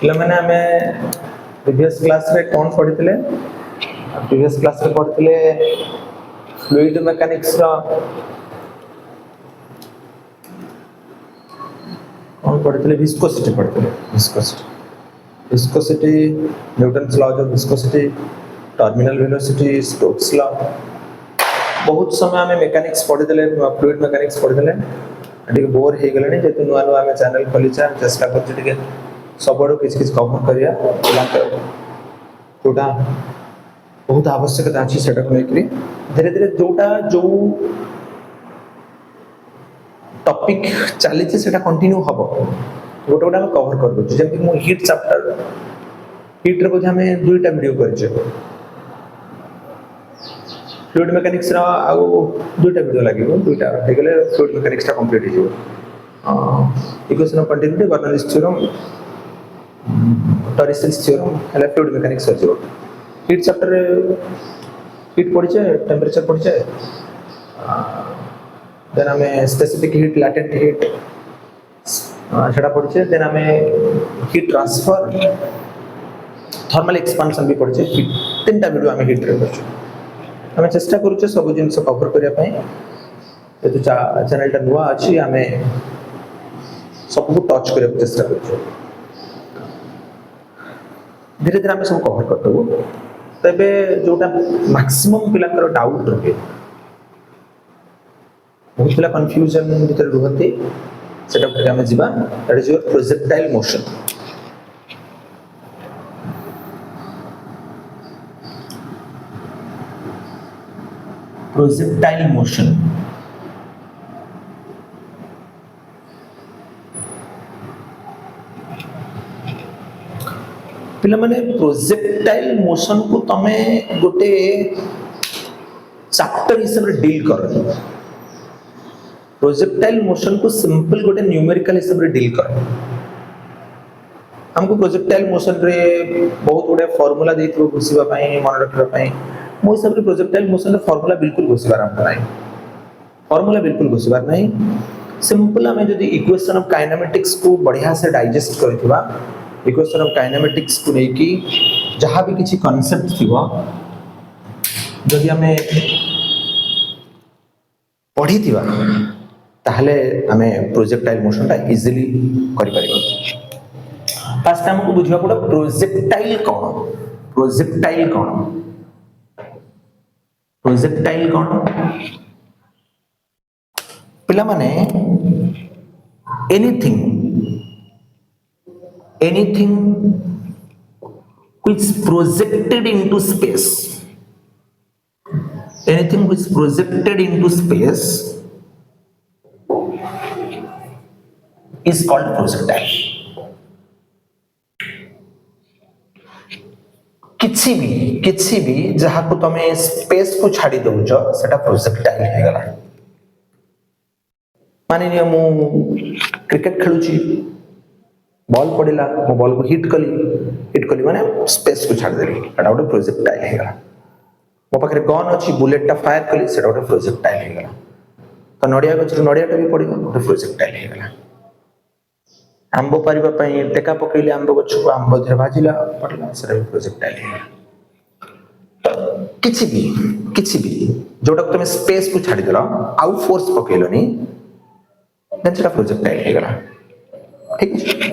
पिला माने हमें प्रीवियस क्लास रे कौन पढ़िथिले प्रीवियस क्लास रे पढ़िथिले फ्लूइड मैकेनिक्स रा कौन पढ़िथिले विस्कोसिटी पढ़िथिले viscosity Newton's laws of viscosity terminal velocity Stokes law बहुत समय हमें मैकेनिक्स पढ़िथिले फ्लूइड मैकेनिक्स पढ़िथिले ठीक बोर हे गलानी जेतु नुआ नुआ हमें चैनल खोली चेष्टा करछि ठीक सबडो किछ कवर करिया जोटा बहुत आवश्यकता अछि सेटा को लेकरी धीरे धीरे जोटा जो टॉपिक चली छे सेटा कंटिन्यू हबो गोटे गोटे हम कवर कर दो जेम कि मो हीट चैप्टर हीट रे बोझ हमें दुईटा वीडियो करछे फ्लूइड मैकेनिक्स रा आउ दुईटा वीडियो लागिबो दुईटा हे गेले फ्लूइड मैकेनिक्स टा कंप्लीट हे जिवो equation of continuity Bernoulli's theorem Torricelli's theorem हला फ्लूइड मैकेनिक्स हो जिवो हीट चैप्टर हीट पढ़िचे टेंपरेचर पढ़िचे देन हमें स्पेसिफिक हीट लैटेंट हीट सेटा पढ़िचे देन हमें हीट ट्रांसफर थर्मल एक्सपेंशन भी पढ़िचे तीनटा वीडियो हमें हीट रे करछु हमें चेष्टा करूचे सब जिनस कवर करिया पई एतु चैनल टा नुआ अछि हमें सब को टच करिया चेष्टा करूचे धीरे धीरे हमें सब कवर करतबो तबे जोटा मैक्सिमम पिलाकर डाउट रहे बहुत पिला कंफ्यूजन भीतर रहते सेटा पर हमें जिबा that is your projectile motion projectile motion पिला माने प्रोजेक्टाइल मोशन को तमे गोटे चैप्टर हिसाब रे डील कर प्रोजेक्टाइल मोशन को सिंपल गोटे न्यूमेरिकल हिसाब रे डील कर हमको प्रोजेक्टाइल मोशन रे बहुत गुडे फार्मूला देइथबो बुझिबा पई मन रखबा पई मो हिसाब रे प्रोजेक्टाइल मोशन रे फार्मूला बिल्कुल घोषिबार हम नहीं फार्मूला बिल्कुल घोषिबार नहीं सिंपल हमें जदी इक्वेशन ऑफ काइनेमेटिक्स को बढ़िया से डाइजेस्ट करथिबा इक्वेशन ऑफ काइनेमेटिक्स को लेकी जहां भी किछि कांसेप्ट थिबा जदी हमें पढ़ी थिबा ताहले हमें प्रोजेक्टाइल मोशन टा इजीली करि परिबो फर्स्ट टाइम को बुझिबा पड़ो प्रोजेक्टाइल कौन पिला माने anything which projected into space is called projectile किछि भी जहा को तमे स्पेस को छाडी दउछ सेटा प्रोजेक्टाइल हे गला माने नियम क्रिकेट खेलुची बॉल पड़िला मो बॉल को हिट कली माने स्पेस को छाड़ देली एटा ओटे प्रोजेक्टाइल हे गला मो पाखरे गन अछि बुलेट टा फायर कली सेटा ओटे प्रोजेक्टाइल हे गला तो नडिया गछ नडिया टा भी पड़िबो ओटे प्रोजेक्टाइल हे गला आंबो परिबा पई टेका पकइले आंबो गछ को आंबो धरे भाजिला पड़ला सेटा भी प्रोजेक्टाइल हे गला किछि भी जोटा तुम स्पेस को छाड़ी देला आउ फोर्स पकइलोनी देन सेटा प्रोजेक्टाइल हे गला ठीक है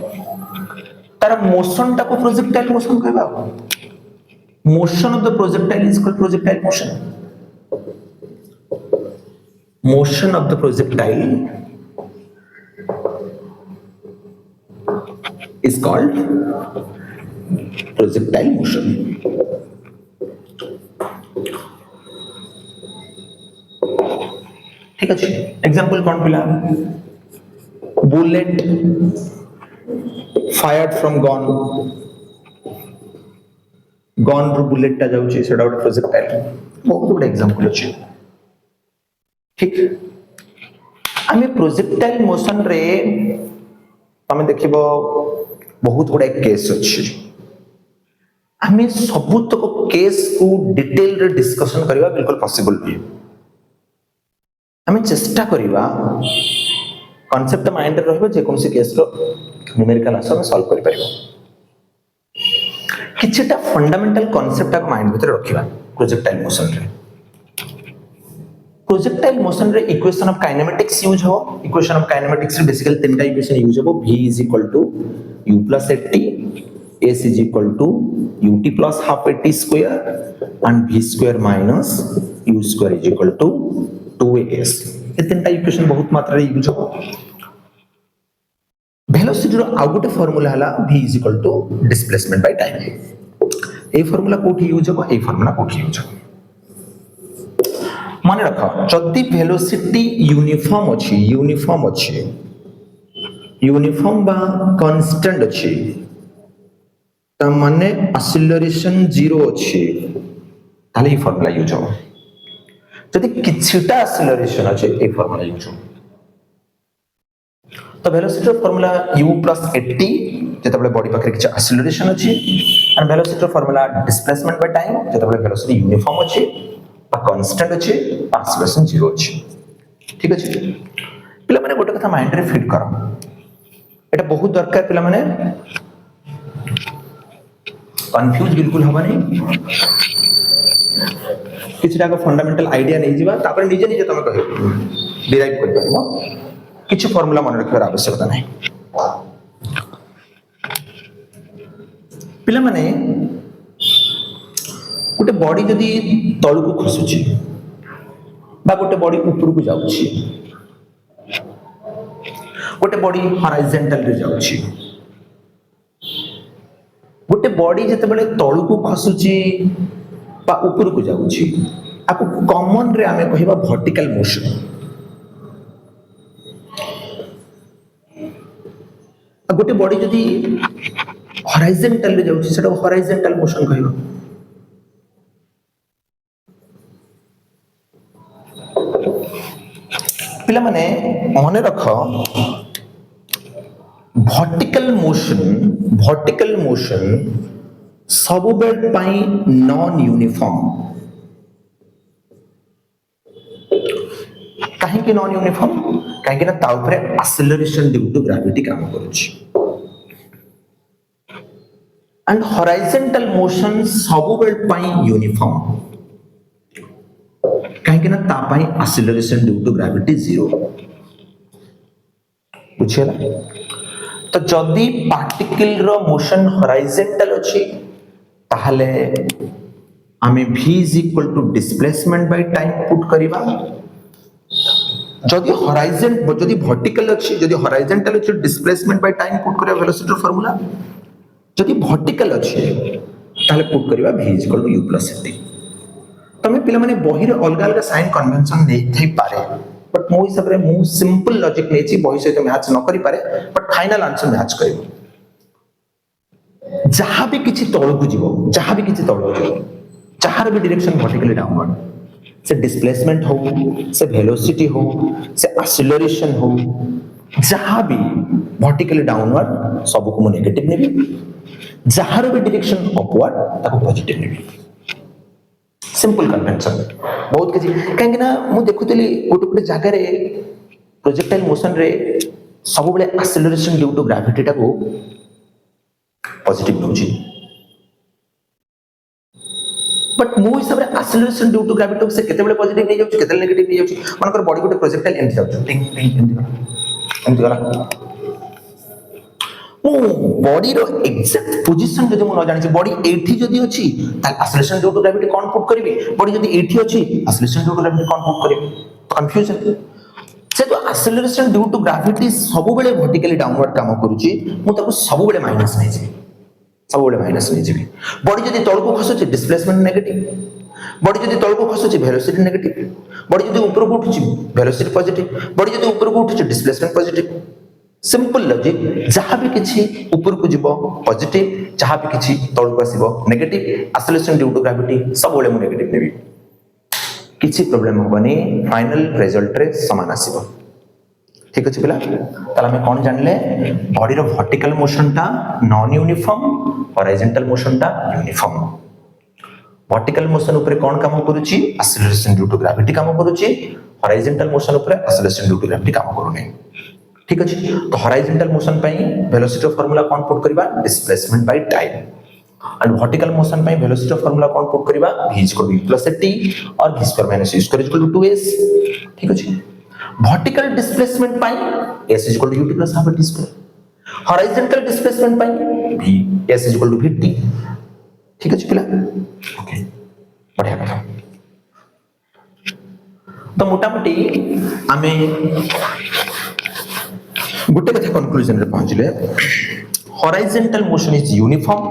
तार मोशन टा को प्रोजेक्टाइल मोशन कहबा motion of the projectile is called projectile motion of the projectile is called projectile motion ठीक है एग्जांपल कौन पिला बुलेट fired from गन रू बुलेट टा जाउची सेडा ओटे प्रोजेक्टाइल बहुत बड़ा एग्जांपल अछि ठीक आमे प्रोजेक्टाइल मोशन रे आमे देखिबो बहुत गुडा केस अछि आमे सबुत को केस को डिटेल रे डिस्कशन करबा बिल्कुल पॉसिबल नहीं आमे चेष्टा करबा कांसेप्ट माइंड रे रहबो जे कोनसी केस रो न्यूमेरिकल आंसर में सॉल्व करि परिबो किछटा फंडामेंटल कांसेप्ट को माइंड भीतर रखिबा प्रोजेक्टाइल मोशन रे प्रोजेक्टाइल मोशन रे इक्वेशन ऑफ काइनेमेटिक्स यूज हो इक्वेशन ऑफ काइनेमेटिक्स रे बेसिकली तीनटा इक्वेशन यूज हो v = u + at s = ut + half at square and v square minus u square = 2as ये तीनटा इक्वेशन बहुत मात्रा रे यूज हो वेलोसिटी रो आउ गोटे फार्मूला हला v = displacement by time A formula कोठी यूज हो ए फार्मूला कोठी यूज हो माने रख जदि वेलोसिटी यूनिफॉर्म बा कांस्टेंट अछि त माने एक्सेलरेशन 0 अछि ताले ई फार्मूला यूज हो जदि किछटा एक्सेलरेशन अछि ए फार्मूला यूज हो तो वेलोसिटी फार्मूला u + at जेतबले बॉडी पाखरे किछ एक्सेलरेशन अछि and velocity formula displacement by time जेतबले वेलोसिटी यूनिफॉर्म अछि कांस्टेंट अछि एक्सेलरेशन 0 अछि ठीक अछि पिला माने गोटे कथा माइंड रे फिट करो एटा बहुत दरकार पिला माने कंफ्यूज बिल्कुल हबनी किछटा को फंडामेंटल आईडिया नै जिबा तापर निजे निजे तमे कहियो डिराइव कर परबो किछ फार्मूला मन रखिबार आवश्यकता नै पिला माने गोटे बॉडी जदि तळु को खसुची बा गोटे बॉडी ऊपर को जाउची गोटे बॉडी हॉरिजॉन्टल रे जाउची गोटे बॉडी जते बेले तळु को खसुची बा ऊपर को जाउची आपको कॉमन रे आमे कहिबा वर्टिकल मोशन गोटे बॉडी जदि हॉरिजॉन्टल रे जाउची सेटा हॉरिजॉन्टल मोशन कहिबा पिला माने मने रख वर्टिकल मोशन सब बेल पाई नॉन यूनिफॉर्म काहे कि नॉन यूनिफॉर्म काहे कि ना ता ऊपर एक्सेलरेशन ड्यू टू ग्रेविटी काम करूची एंड हॉरिजॉन्टल मोशन सब बेल पाई यूनिफॉर्म कहीं ना तापाई एक्सेलरेशन ड्यू टू ग्रेविटी 0 बुझियला तो जदी पार्टिकल रो मोशन हॉरिजॉन्टल अछि ताहले आमे v = displacement by time put करिबा जदी वर्टिकल अछि जदी हॉरिजॉन्टल अछि डिस्प्लेसमेंट बाय टाइम पुट करिबा वेलोसिटी फार्मूला जदी वर्टिकल अछि ताहले पुट करिबा v = u + at तमे पिला माने बहिर अलग अलग साइन कन्वेंशन नै थई पारे बट मो हिसाब रे मो सिंपल लॉजिक नै छी बहि सहित मैच न करि पारे बट फाइनल आंसर मैच करिवो जहां भी किछि तळु को जीवो जहां भी डायरेक्शन वर्टिकली डाउनवर्ड से डिस्प्लेसमेंट हो से वेलोसिटी हो से एक्सेलरेशन हो जहां भी वर्टिकली डाउनवर्ड सब को मो नेगेटिव नेबी जहां भी डायरेक्शन अपवर्ड ताको पॉजिटिव नेबी सिंपल कन्वेंशन बहुत किछि काहे ना मु देखुतली गोटे जगह रे प्रोजेक्टाइल मोशन रे सब बेले एक्सेलरेशन ड्यू टू ग्रेविटी टा को पॉजिटिव नउची बट मो हिसाब रे एक्सेलरेशन ड्यू टू ग्रेविटी से केते बेले पॉजिटिव नै जाउची केते नेगेटिव नै जाउची मानकर बॉडी गोटे प्रोजेक्टाइल एंड जाउची टिंग टिंग एंड गला बॉडी रो एग्जैक्ट पोजीशन जदि मु न जानि बॉडी एठी जदि अछि ता एक्सेलरेशन ड्यू टू ग्रेविटी कोन पुट करिवे बॉडी जदि एठी अछि एक्सेलरेशन ड्यू टू ग्रेविटी कोन पुट करिवे कंफ्यूजन से तो एक्सेलरेशन ड्यू टू ग्रेविटी सब बेले वर्टिकली डाउनवर्ड काम करूची मु ताको सब बेले माइनस नै जेबी बॉडी जदि तळ को खसुची डिस्प्लेसमेंट नेगेटिव बॉडी जदि तळ को खसुची वेलोसिटी नेगेटिव बॉडी जदि ऊपर को उठुची वेलोसिटी पॉजिटिव बॉडी जदि ऊपर को उठुची डिस्प्लेसमेंट पॉजिटिव सिंपल लॉजिक जहां भी किछि ऊपर को जीवो पॉजिटिव जहां भी किछि तळ को आसीबो negative acceleration due to gravity सब बेले मु नेगेटिव नेबी किछि प्रॉब्लम होबनी फाइनल रिजल्ट रे समान आसीबो ठीक अछि पिला ताला हम कोन जानले बॉडी रो वर्टिकल मोशन ता नॉन यूनिफॉर्म हॉरिजॉन्टल मोशन ता यूनिफॉर्म वर्टिकल मोशन ऊपर कोन काम करूची एक्सेलरेशन ड्यू टू ग्रेविटी काम करूची हॉरिजॉन्टल मोशन ऊपर एक्सेलरेशन ड्यू टू ग्रेविटी काम करूनी ठीक अछि तो हॉरिजॉन्टल मोशन पई वेलोसिटी फार्मूला कोन पुट करबा displacement by time and vertical motion पे वेलोसिटी फार्मूला कौन पुट करबा v = u + t और v square - u square = 2s ठीक अछि। वर्टिकल डिस्प्लेसमेंट पाई s = ut + half t square, horizontal displacement पाई v s = vt ठीक अछि पिला ओके बढ़िया कथा। तो मोटामोटी आमे गोटे कथा कंक्लूजन रे पहुंचले horizontal motion is uniform,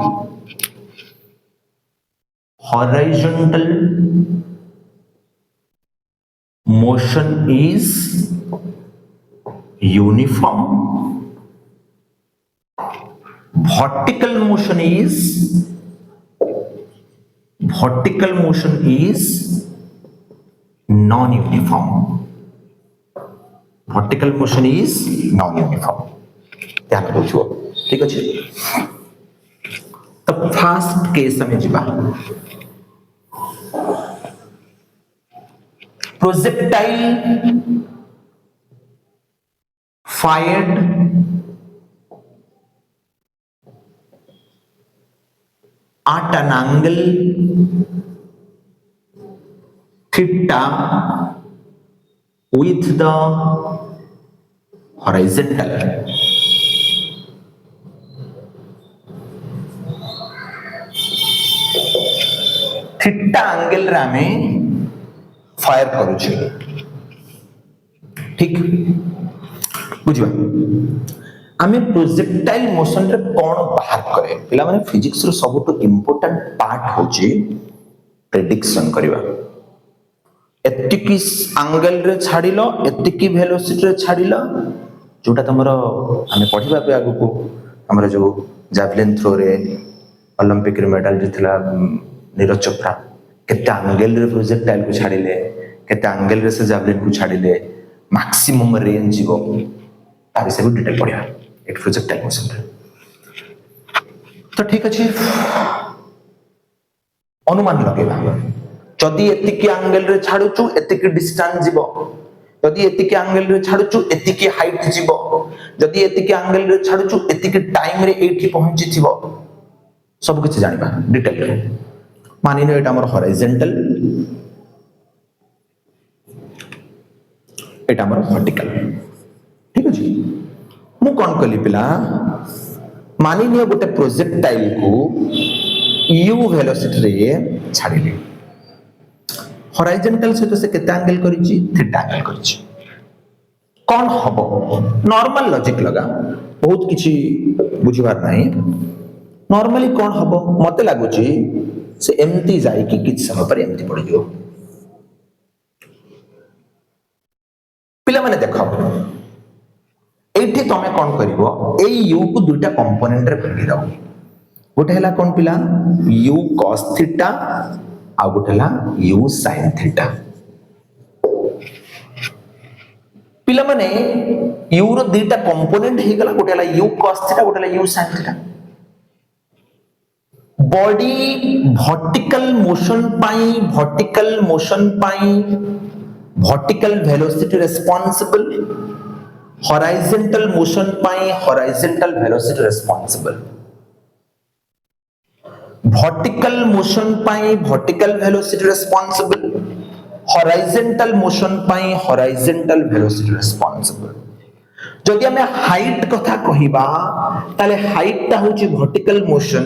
horizontal motion is uniform, vertical motion is non-uniform, vertical motion is non-uniform ध्यान रखियो ठीक अछि। तो फर्स्ट केस में जीवा projectile fired at an angle theta with the horizontal theta angle रे आमे फायर करू छी ठीक बुझिबा। आमे प्रोजेक्टाइल मोशन रे कोन बाहर करे पिला माने फिजिक्स रो सबटो इंपोर्टेंट पार्ट होची प्रेडिक्शन करिवा। एतिकी एंगल रे छाडिलो एतिकी वेलोसिटी रे छाडिलो जोटा तमरो आमे पढिबा पे आगु को हमर जो जैवलिन थ्रो रे ओलंपिक रे मेडल जितला नीरज चोपड़ा केते एंगल रे प्रोजेक्टाइल को छाडिले केते एंगल रे से जैवलिन को छाडिले मैक्सिमम रेंज जीवो तारि से डिटेल पढिया एक प्रोजेक्टाइल मोशन रे। तो ठीक अछि अनुमान लगेबा जदि एतिकी एंगल रे छाडुचु एतिकी डिस्टेंस जीवो, जदि एतिकी एंगल रे छाडुचु एतिकी हाइट जीवो, जदि एतिकी एंगल रे छाडुचु एतिकी टाइम रे एठी पहुंची थिवो सब कुछ जानिबा डिटेल रे। मानिनो एटा हमर हॉरिजॉन्टल एटा हमर वर्टिकल ठीक अछि। मु कोन कली पिला मानिनियो गोटे प्रोजेक्टाइल को u वेलोसिटी रे छाडिले हॉरिजॉन्टल से तो से केते एंगल करिछि थीटा एंगल करिछि कोन हबो नॉर्मल लॉजिक लगा बहुत किछि बुझिबार नाही। नॉर्मली कोन हबो मते लागुछि से एमती जाय कि किछ समय पर एमती पड़ जियो। पिला माने देखो एठी तमे कोन करिवो ए u को दुटा कंपोनेंट रे भागी दाओ गोटे हला कोन पिला u cos थीटा आ गोटे हला u sin थीटा। पिला माने u रो दुटा कंपोनेंट हे गला गोटे हला u cos थीटा गोटे हला u sin theta. Body vertical motion पाई vertical velocity responsible, horizontal motion पाई horizontal velocity responsible. Vertical motion पाई vertical velocity responsible, horizontal motion पाई हॉरिजॉन्टल वेलोसिटी रिस्पांसिबल। जदि हमें हाइट कथा कहिबा ताले हाइट ता होची वर्टिकल मोशन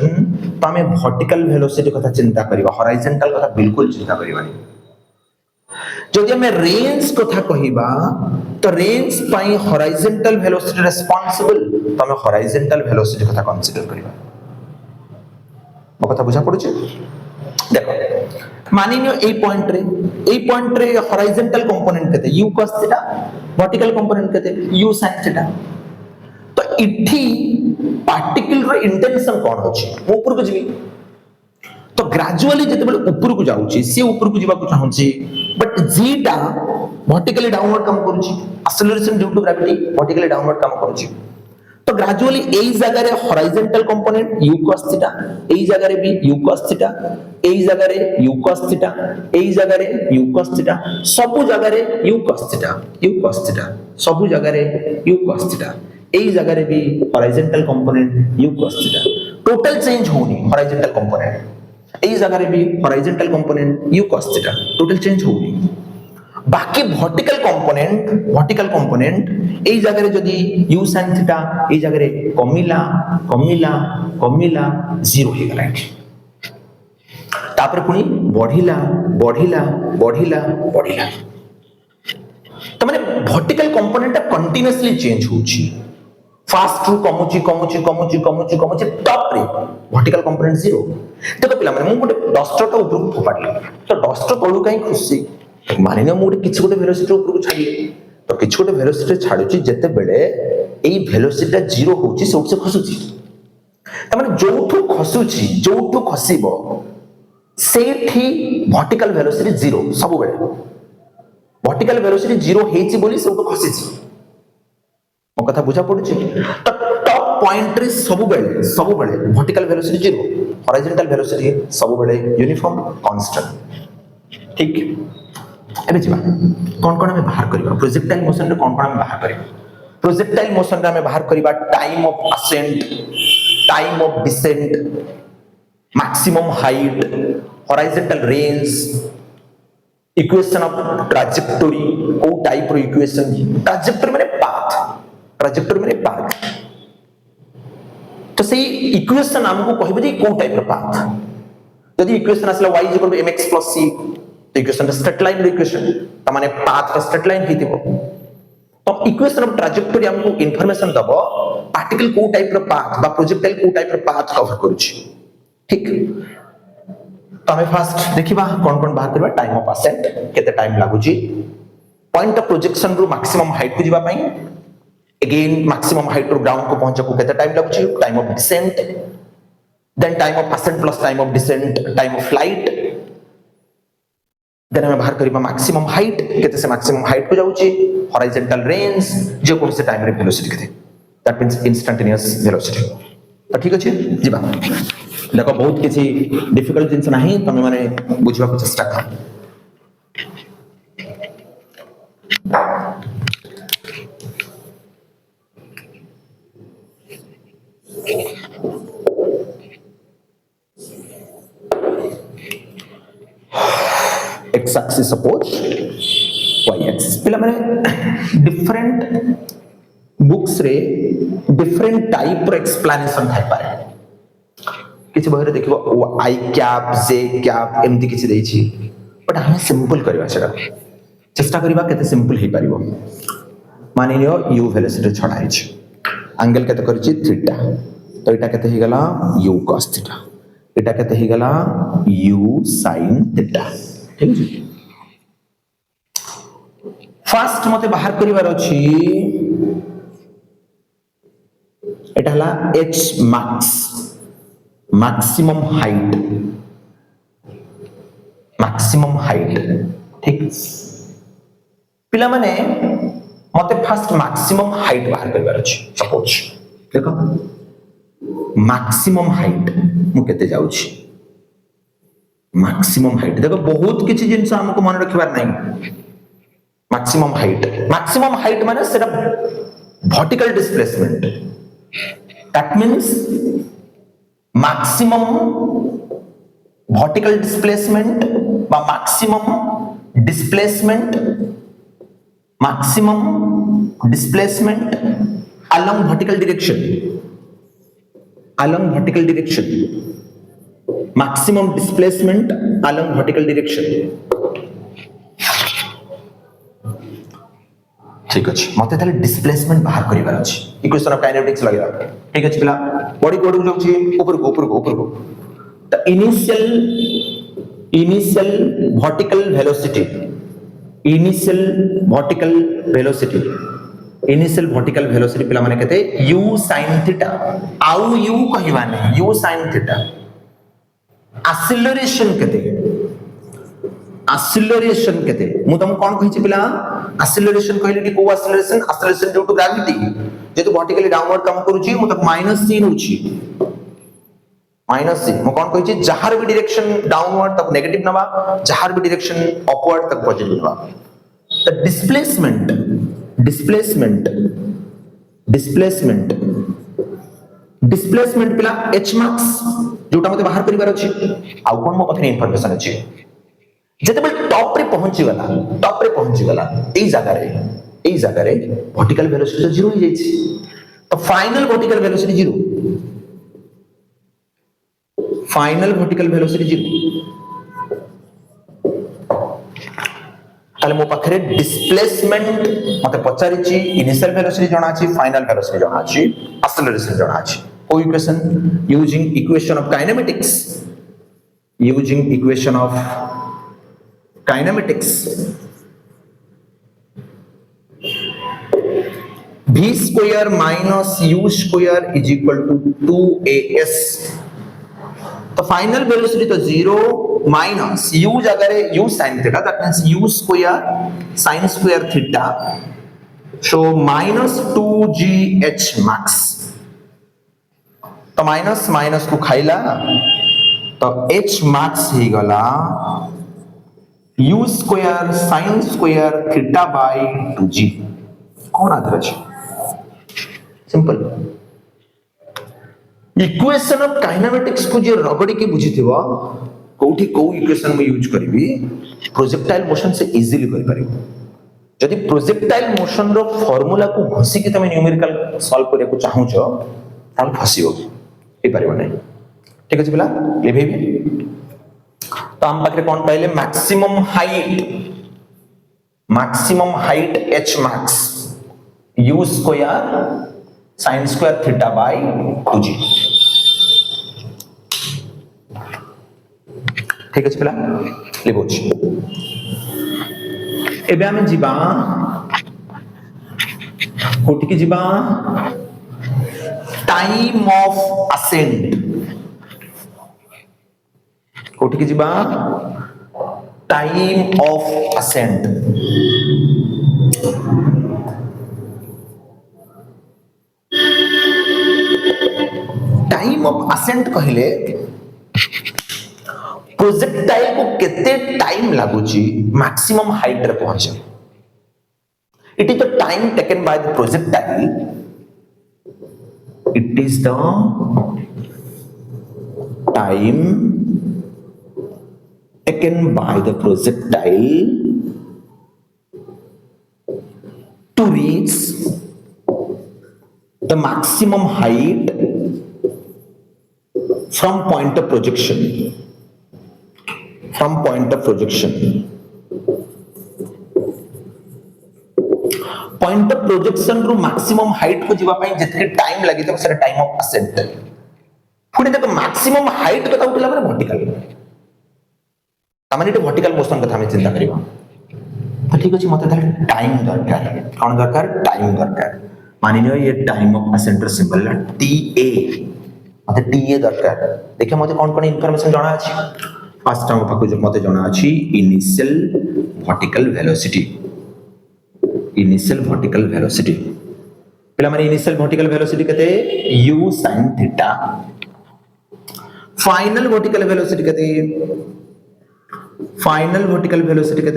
तो हमें वर्टिकल वेलोसिटी कथा चिंता करिबा हॉरिजॉन्टल कथा बिल्कुल चिंता करिबानी। जदि हमें रेंज कथा कहिबा तो रेंज पाई हॉरिजॉन्टल वेलोसिटी रिस्पांसिबल तो हमें हॉरिजॉन्टल वेलोसिटी कथा कंसीडर करिबा। मो कथा बुझा पड़ुची देखो मानिनियो ए पॉइंट रे हॉरिजॉन्टल कंपोनेंट केते u cos theta vertical component केते u sin थीटा। तो इठी पार्टिकल रो इंटेंशन कोन होची मो ऊपर को जीवी तो ग्रेजुअली जते बेले ऊपर को जाउची से ऊपर को जीवा को चाहूची बट g टा वर्टिकली डाउनवर्ड काम करूची acceleration due to gravity vertically downward काम करूची। तो ग्रेजुअली एई जगह रे horizontal component u cos theta एई जगह रे भी u cos थीटा एई जगह रे u cos थीटा एई जगह रे u cos थीटा सब जगह रे u cos थीटा सब जगह रे u cos थीटा एई जगह रे भी horizontal component u cos theta total change होनी हॉरिजॉन्टल कंपोनेंट एई जगह रे भी horizontal component u cos theta total change होनी बाकी वर्टिकल कंपोनेंट एई जगह रे जदी u sin थीटा एई जगह रे कमिला कमिला कमिला जीरो हे गला तापर पुनी बढ़िला बढ़िला बढ़िला बढ़िला तो माने वर्टिकल कंपोनेंट कंटीन्यूअसली चेंज होची फास्ट रु कमुची कमुची कमुची कमुची कमुची टॉप रे वर्टिकल कंपोनेंट जीरो देखो पिला माने मु गोटे डस्टर तो ऊपर फोपाडली तो डस्टर तळु काई खुशी माने ने मु किछि गोटे वेलोसिटी ऊपर को छाडी तो किछि गोटे वेलोसिटी छाडुची जते बेले एई वेलोसिटी जीरो होची से खसुची त माने जोठु खसुची जोठु खसिबो सेठी वर्टिकल वेलोसिटी जीरो सब बेले वर्टिकल वेलोसिटी जीरो हेची बोली से खसिची मो कथा बुझा पडुची तो टॉप पॉइंट रे सब बेले vertical velocity zero horizontal velocity सब बेले यूनिफॉर्म कांस्टेंट ठीक एबे जीवा कोन कोन हमें बाहर करबा प्रोजेक्टाइल मोशन रे कोन कोन हमें बाहर करबा प्रोजेक्टाइल मोशन रे हमें बाहर करबा time of ascent time of descent maximum height horizontal range equation of trajectory को टाइप रो इक्वेशन ट्रैजेक्टोरी माने पाथ तो सही इक्वेशन हमको कहबे जे को टाइप रो पाथ यदि इक्वेशन असला y mx + c तो इक्वेशन स्ट्रेट लाइन इक्वेशन त माने पाथ का स्ट्रेट लाइन हिथिबो तो इक्वेशन ऑफ ट्रैजेक्टोरी हमको इंफॉर्मेशन दबो पार्टिकल को टाइप रो पाथ बा प्रोजेक्टाइल को टाइप रो पाथ कवर करूची ठीक तो हमें फास्ट देखिबा कोन कोन बाहर करबा टाइम ऑफ असेंट केते टाइम लागुची पॉइंट ऑफ प्रोजेक्शन रो मैक्सिमम हाइट को जिबा पई अगेन मैक्सिमम हाइट रो ग्राउंड को पहुंचा को केते टाइम लागुची time of descent then time of ascent plus time of descent time of flight then हमें बाहर करबा मैक्सिमम हाइट केते से मैक्सिमम हाइट को जाउची हॉरिजॉन्टल रेंज जे कोन से टाइम रे वेलोसिटी केते दैट मींस इंस्टेंटेनियस वेलोसिटी तो ठीक अछि जीबा देखो बहुत किसी डिफिकल्ट जिंस नहीं तमे माने बुझवा को चेष्टा कर x axis suppose y axis पिला माने डिफरेंट बुक्स रे डिफरेंट टाइप रो एक्सप्लेनेशन थाई पारे किछि बहरे देखिबो आई कैप जे कैप एमती किछि देछि बट हम सिंपल करबा सेटा चेष्टा करबा केते सिंपल हे परिबो मानि लियो u वेलोसिटी छडा छि एंगल केते करछि थीटा तो एटा केते हे गला u cos थीटा एटा केते हे गला u sin थीटा ठीक अछि फास्ट मते बाहर करिवार अछि एटा हला h max मैक्सिमम हाइट ठीक पिला माने मते फास्ट मैक्सिमम हाइट बाहर करबार अछि सपोज देखो मैक्सिमम हाइट मु केते जाउछि मैक्सिमम हाइट देखो बहुत किछि जिंस हमको मन रखिबार नै मैक्सिमम हाइट माने सेटा vertical displacement that means maximum vertical displacement बा maximum displacement along vertical direction maximum displacement along vertical direction ठीक अछि मते ताले डिस्प्लेसमेंट बाहर करिवार अछि इक्वेशन ऑफ काइनेटिक्स लागला ठीक अछि पिला बॉडी कोड जाउछि ऊपर को द इनिशियल वर्टिकल वेलोसिटी पिला माने कते u sin थीटा आउ u कहिबा नै u sin थीटा एक्सीलरेशन केते मु तुम कोन कहि छी पिला एक्सीलरेशन कहले कि को एक्सीलरेशन ड्यू टू ग्रेविटी जेतु वर्टिकली डाउनवर्ड काम करूची मु तक -c होची -c मु कोन कहि छी जहार भी डायरेक्शन डाउनवर्ड तक नेगेटिव नबा जहार भी डायरेक्शन अपवर्ड तक पॉजिटिव नबा द डिस्प्लेसमेंट डिस्प्लेसमेंट पिला h max जोटा मते बाहर करिवार अछि आ कोन मो पाखरे इंफॉर्मेशन अछि जेतेबे टॉप रे पहुंची गला एई जगह रे वर्टिकल वेलोसिटी जीरो हो जाइछि तो फाइनल वर्टिकल वेलोसिटी जीरो ताले मो पाखरे डिस्प्लेसमेंट मते पचारिछि इनिशियल वेलोसिटी जणा अछि फाइनल वेलोसिटी जणा अछि एक्सेलरेशन जणा अछि ओ equation using equation of kinematics v square minus u square is equal to 2as तो फाइनल वेलोसिटी तो 0 माइनस u जगह u sin theta that means u square sin square theta so minus 2gh max तो minus minus को खाइला तो h max ही गला u square sin square theta by 2g कौन आदर अछि सिंपल इक्वेशन ऑफ काइनेमेटिक्स को जे रगड़ी के बुझिथिबो कोठी को इक्वेशन में यूज करबी प्रोजेक्टाइल मोशन से इजीली कर परिबो जदि प्रोजेक्टाइल मोशन रो फार्मूला को घोसी के तमे न्यूमेरिकल सॉल्व करे को चाहू छ ताल फसिबो हे परिबो नै ठीक अछि बिला लिभेबी तो हम पाखरे कोन पहले maximum height h max u square sin square theta by 2g ठीक अछि पिला लिबोछि एबे हम जिबा कोठी के जिबा टाइम ऑफ असेंट कोठी के जिबा time of ascent time of ascent कहले प्रोजेक्टाइल को केते टाइम लागुची मैक्सिमम हाइट रे पहुंचे it is the time taken by the projectile to reach the maximum height from point of projection point of projection रो maximum height को जीवा पई जते टाइम लागि त सेटा टाइम ऑफ असेंट पुणी देखो maximum height कथा उठला माने वर्टिकल तामाने तो वर्टिकल मोशन कथा हम चिंता करिबा तो ठीक अछि मते ताले टाइम दरकार कोन दरकार टाइम दरकार मानि लियो ये टाइम ऑफ असेंट रो सिंबल टा मते TA दरकार देखिए मते कोन इंफॉर्मेशन जाना अछि फर्स्ट टाइम पाको जो मते जाना अछि इनिशियल वर्टिकल वेलोसिटी पहला माने इनिशियल वर्टिकल वेलोसिटी कते u sin theta final vertical velocity कते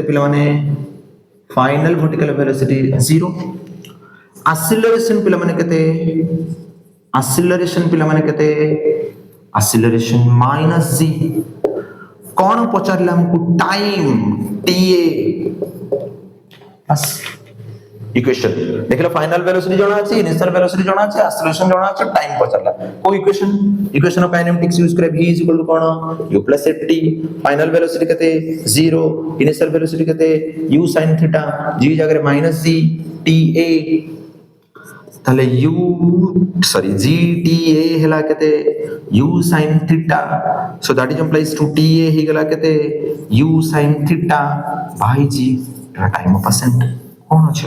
पहला माने फाइनल वर्टिकल वेलोसिटी 0 एक्सीलरेशन पहला माने कते एक्सीलरेशन माइनस g कौन पचारला हमको टाइम TA बस इक्वेशन देखला फाइनल वेलोसिटी जाना अछि इनिशियल वेलोसिटी जाना अछि एक्सेलरेशन जाना अछि टाइम पचारला को इक्वेशन ऑफ काइनेमेटिक्स यूज करे v कोन u + t फाइनल वेलोसिटी कते 0 इनिशियल वेलोसिटी कते u sin थीटा g जगह माइनस g TA ताले gTA हला कते u sin theta so that is implies to TA ही गला कते u sin theta by g time of ascent कौन अछि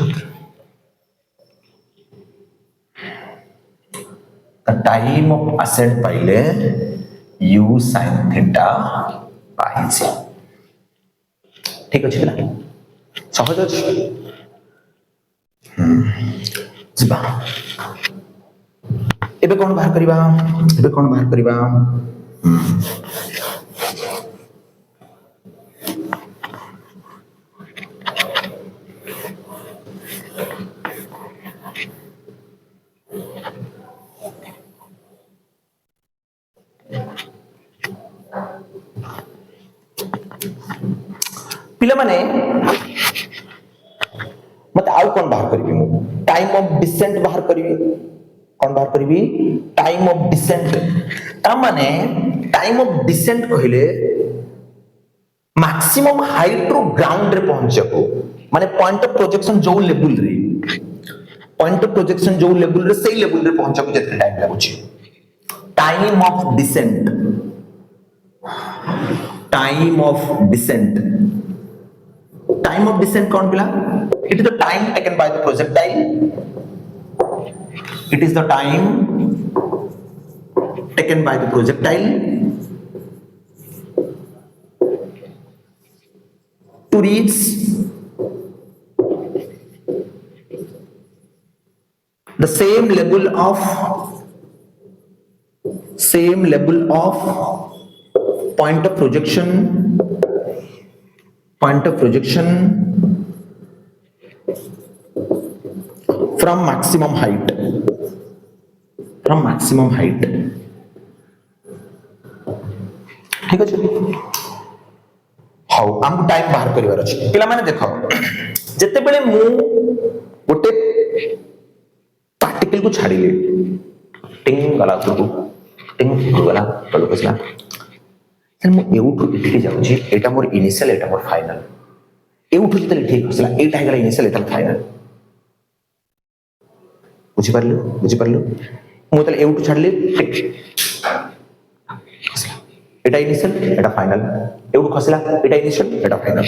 the time of ascent पाइले u sin theta by g ठीक अछि ना सहज अछि जिबा एबे कोन बाहर करिबा पिला माने मत आउ कोन बाहर करबी मु टाइम ऑफ डिसेंट बाहर करबी कोन बाहर करबी टाइम ऑफ डिसेंट ता माने टाइम ऑफ डिसेंट कहिले मैक्सिमम हाइट रो ग्राउंड रे पहुंचको माने पॉइंट ऑफ प्रोजेक्शन जो लेवल रे पॉइंट ऑफ प्रोजेक्शन जो लेवल रे सही लेवल रे पहुंचको जते टाइम लागुची time of descent time of descent time of descent कौन पिला it is the time taken by the projectile it is the time taken by the projectile to reach the same level of point of projection from maximum height ठीक अछि how हम time बाहर करिवार अछि पिला माने देखो जते बेले मु गोटे पार्टिकल को छाड़िले टिंग गला तलु कसला मु एउठु इठी जाउची एटा मोर इनिशियल एटा मोर फाइनल एउठु जते ठीक हसला एटा हेगला इनिशियल एटा फाइनल बुझी पारलु मु तले एउठु छाडले टिक एटा इनिशियल एटा फाइनल एउठु खसला एटा इनिशियल एटा फाइनल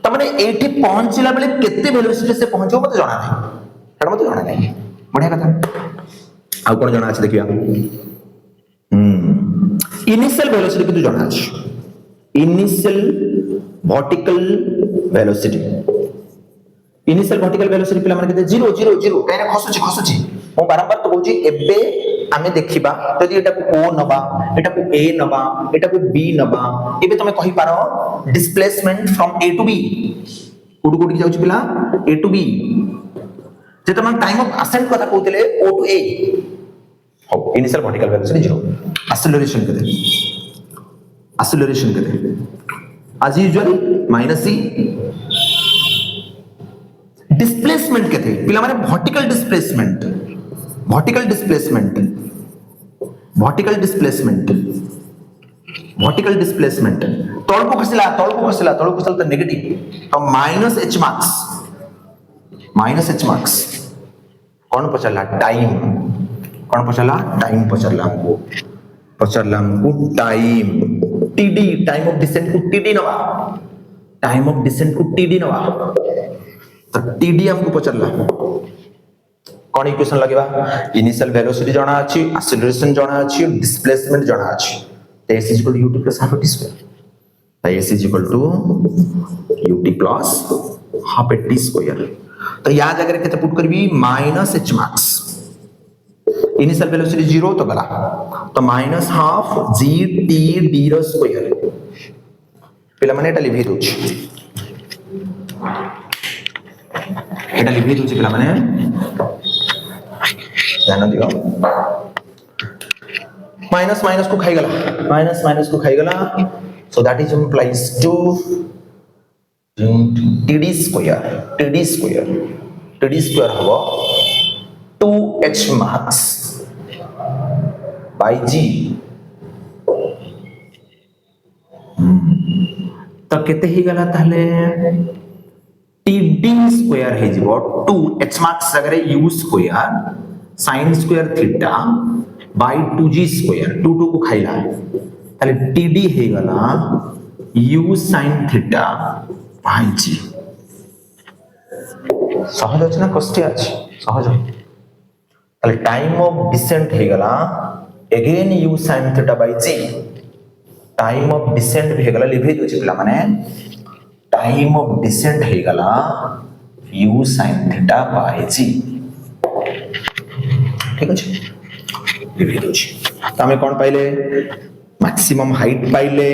त माने एठी पहुंचला बेले केते वेलोसिटी से पहुंचो मते जाना नहीं बढ़िया कथा आ कोन जाना अछि देखिया इनिशियल वेलोसिटी कितु जाना अछि इनिशियल वर्टिकल वेलोसिटी पिला माने केते 0 0 0 काहे खसुची मो बारंबार तो कहूची एबे आमे देखिबा जदि एटा को ओ नबा एटा को ए नबा एटा को बी नबा एबे तमे कहि पारो displacement from A to B कुड जाउची पिला ए टू बी जे तमे टाइम ऑफ असेंट कथा कहउतले ओ टू ए हो इनिशियल वर्टिकल वेलोसिटी 0 एक्सेलरेशन केते as usual minus c displacement केते पिला माने वर्टिकल डिस्प्लेसमेंट तळ को खसला तो नेगेटिव तो माइनस h मार्क्स कौन पचला टाइम पचरला हमको time TD time of descent को टीडी नवा तो टीडी हमको पचरला कौन इक्वेशन लगेबा इनिशियल वेलोसिटी जाना अछि एक्सेलरेशन जाना अछि डिस्प्लेसमेंट जाना अछि तो s = ut + half t square तो s = ut + half t square तो या जगह केते पुट करबी -h मार्क्स इनिशियल वेलोसिटी 0 तो गला तो -half g t d square पिला माने एटा लिखि दोछि पिला माने ध्यान दियो माइनस को खाई गला सो that is implies to td square हो 2h max by g तो केते ही गला ताले td स्क्वायर हे जिवो 2h max अगर u square sin square theta by 2g square 2 को खाइला ताले td हे गला u sin theta by g सहज अछि ना कष्ट अछि सहज ताले टाइम ऑफ डिसेंट हे गला again u sin theta by g time of descent हे गला लिखि दोछि पिला माने टाइम ऑफ डिसेंट हे गला u sin theta by g ठीक अछि लिखि दोछि त हमें कोन पाइले मैक्सिमम हाइट पाइले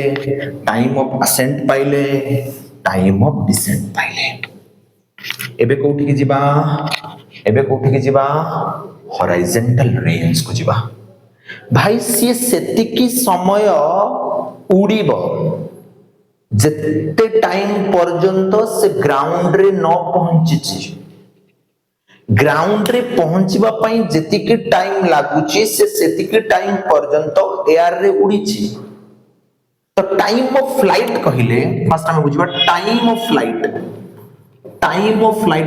टाइम ऑफ असेंट पाइले टाइम ऑफ डिसेंट पाइले एबे कोठी के जिबा हॉरिजॉन्टल रेंज को जिबा भाई सी सेति की समय उड़ीबो जिते टाइम पर्यंत से ग्राउंड रे न पहुंची ग्राउंड रे पहुंचवा पई जेतिकी टाइम लागुची से सेतिकी टाइम पर्यंत एयर रे उड़ीची तो टाइम ऑफ फ्लाइट कहिले फर्स्ट हम बुझबा टाइम ऑफ फ्लाइट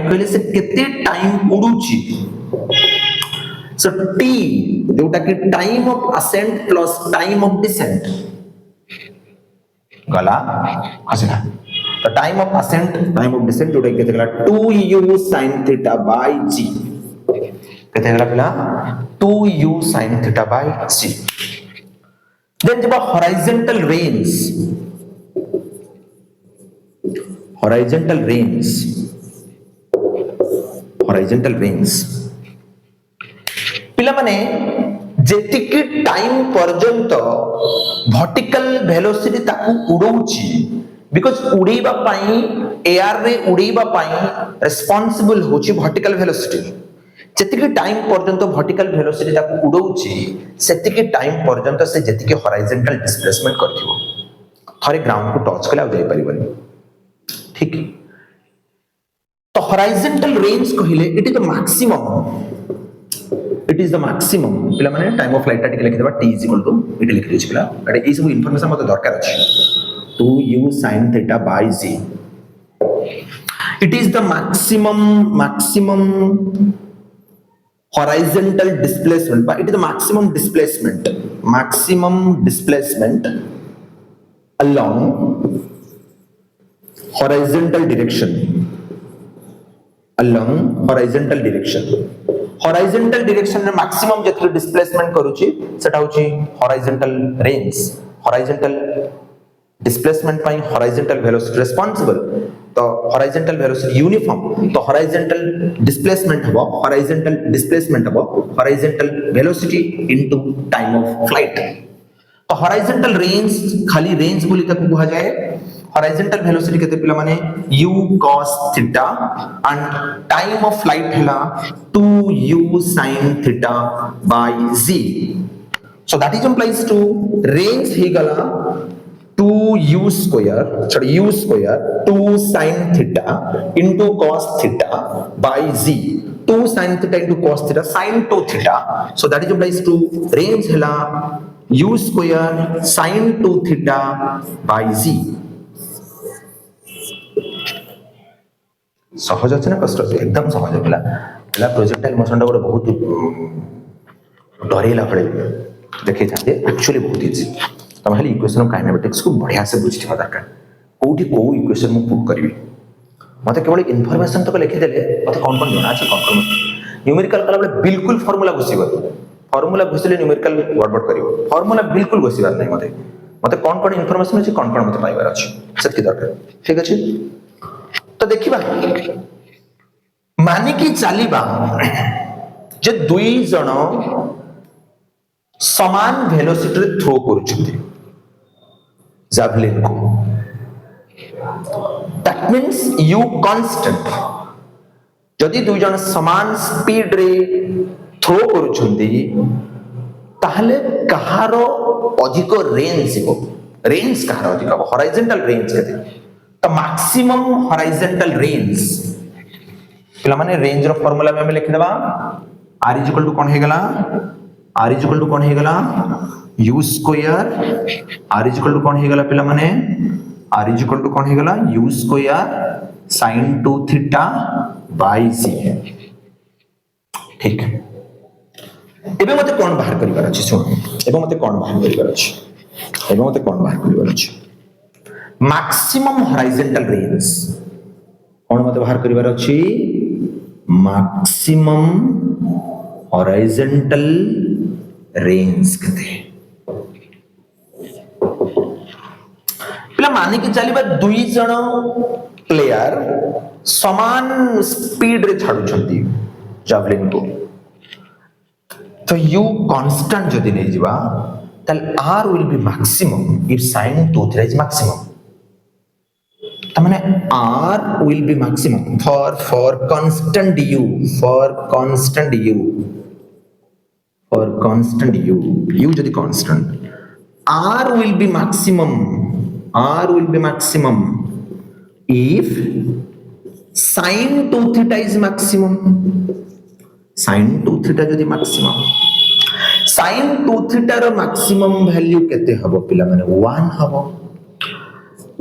कहिले से केते टाइम उड़ूची सो टी जोटा कि time of ascent plus time of descent गला हसना तो time of ascent time of descent जोटा केते गला 2u sin theta by g केते गला पिला 2u sin theta by g then जब हॉरिजॉन्टल रेंज पिला माने जेतिकी टाइम पर्यंत वर्टिकल वेलोसिटी ताकू उड़ौची बिकॉज उड़ीबा पई एयर रे उड़ीबा पई रिस्पांसिबल होची वर्टिकल वेलोसिटी जेतिकी टाइम पर्यंत वर्टिकल वेलोसिटी ताकू उड़ौची सेतिकी टाइम पर्यंत से जेतिकी हॉरिजॉन्टल डिस्प्लेसमेंट करथिबो थरे ग्राउंड को टच कला जाई परिबनी ठीक तो हॉरिजॉन्टल रेंज कहिले इट इज द मैक्सिमम पिला माने टाइम ऑफ फ्लाइट टिके लिखि देबा t इट लिखि दिछ पिला एटा ई सब इंफॉर्मेशन मते दरकार अछि 2u sin theta by g it is the maximum horizontal displacement but it is the maximum displacement along horizontal direction रे मैक्सिमम जेतरे डिस्प्लेसमेंट करूची सेटा होची हॉरिजॉन्टल डिस्प्लेसमेंट पाई हॉरिजॉन्टल वेलोसिटी रिस्पांसिबल तो हॉरिजॉन्टल वेलोसिटी यूनिफॉर्म तो horizontal displacement horizontal velocity into time of flight तो horizontal range खाली range बोली तक कहा जाए हॉरिजॉन्टल वेलोसिटी केते पिला माने u cos theta and time of flight हैला 2u sin theta by z so that is implies to range ही गला 2u square 2 sin theta into cos theta by z 2 sin theta into cos theta sin 2 theta so that is implies to range hela u square sin 2 theta by z सहज अछि ना कष्ट अछि एकदम सहज पिला पिला प्रोजेक्टाइल मोशन दा बहुत डरेला पड़े देखि जाते एक्चुअली बहुत इजी तब खाली इक्वेशन ऑफ काइनेमेटिक्स को बढ़िया से बुझिबा दरकार कोठी को इक्वेशन मु प्रूव करबी मते केवल इन्फॉर्मेशन तक लिखि देले मते कोन जणा छै कोन न्यूमेरिकल कला बले बिल्कुल फार्मूला घुसिले न्यूमेरिकल वर्ड करिवो फार्मूला बिल्कुल घुसिबार नै मते कोन इन्फॉर्मेशन अछि कोन मते पाइबार अछि सेति दरकार ठीक अछि तो देखिबा माने कि चलीबा जे दुई जण समान वेलोसिटी रे थ्रो करूछथि जावलिन को दैट मींस u कांस्टेंट जदि दुई जण समान स्पीड रे थ्रो करूछथि ताहले कहारो अधिक रेंज हो रेंज कहारो अधिक हो हॉरिजॉन्टल रेंज केते तो मैक्सिमम हॉरिजॉन्टल रेंज पिला माने रेंज रो फार्मूला में लिख देबा r इक्वल टू कोन हे गला u square r equal to कोन हे गला पिला माने r इक्वल टू कोन हे गला u square sin 2 theta by c ठीक एबे मते कोन बाहर करिवार अछि सुन एबे मते कोन बाहर करिवार अछि मैक्सिमम हॉरिजॉन्टल रेंज कोन मते बाहर करिवार अछि मैक्सिमम हॉरिजॉन्टल रेंज केते पिला माने कि चलीबा दुई जण प्लेयर समान स्पीड रे छाडु छथि जावलिन को तो u कांस्टेंट जदि नै जिबा तल r will be maximum if sin 2 theta is maximum तमने r will be maximum for constant u जदि constant r will be maximum R will be maximum if sin 2 theta is maximum. sin 2 theta जदि maximum, sin 2 theta रो maximum value केते हबो पिला माने 1 हबो,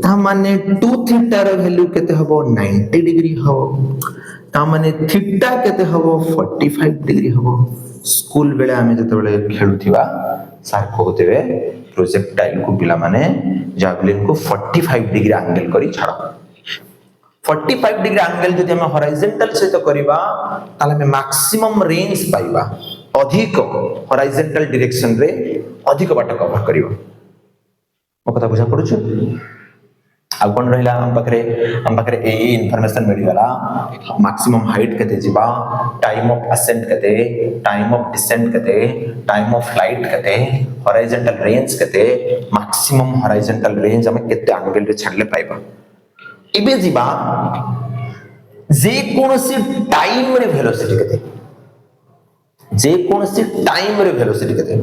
ता माने 2 theta रो value केते हबो 90 डिग्री हबो, ता माने थीटा केते हबो 45 डिग्री हबो. स्कूल बेले आमे जते बेले खेलुथिबा सार कहतेबे प्रोजेक्टाइल को पिला माने जावलिन को 45 डिग्री एंगल करी छाड़. 45 डिग्री एंगल जदि हम हॉरिजॉन्टल सहित करिबा ताले में मैक्सिमम रेंज पाइबा, अधिक हॉरिजॉन्टल डायरेक्शन रे अधिक बाट कवर करिवो. ओ कथा बुझा पड़ुछ. आ कोन रहला हम पाखरे ए इंफॉर्मेशन मिल गला. मैक्सिमम हाइट केते जिबा, टाइम ऑफ असेंट केते, टाइम ऑफ डिसेंट केते, टाइम ऑफ फ्लाइट केते, हॉरिजॉन्टल रेंज केते, मैक्सिमम हॉरिजॉन्टल रेंज हम केते एंगल रे छाडले पाइबा. इबे जिबा जे कोनसी टाइम रे वेलोसिटी केते, जे कोनसी टाइम रे वेलोसिटी केते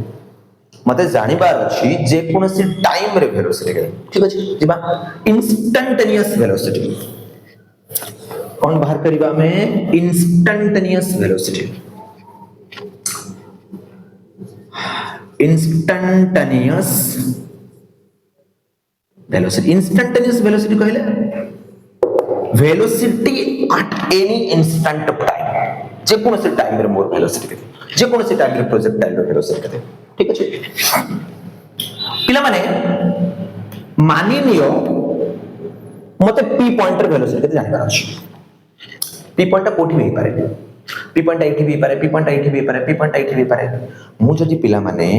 मते जानिबार अछि. जे कोनसी टाइम रे वेलोसिटी केते, ठीक अछि. जिबा इंस्टैंटेनियस वेलोसिटी कोन बाहर करिबा में instantaneous velocity. Instantaneous velocity, instantaneous velocity कहले velocity at any instant of time. जे कोनसी टाइम रे मोर वेलोसिटी केते, जे कोनसी टाइम रे प्रोजेक्टाइल रो वेलोसिटी केते, ठीक अछि. पिला माने मानि नियो मते पी पॉइंट रे वेलोसिटी केते जानिबार अछि. पी पॉइंट कोठी भी पारे, पी पॉइंट एठी भी पारे, पी पॉइंट एठी भी पारे, पी पॉइंट एठी भी पारे. मु जदि पिला माने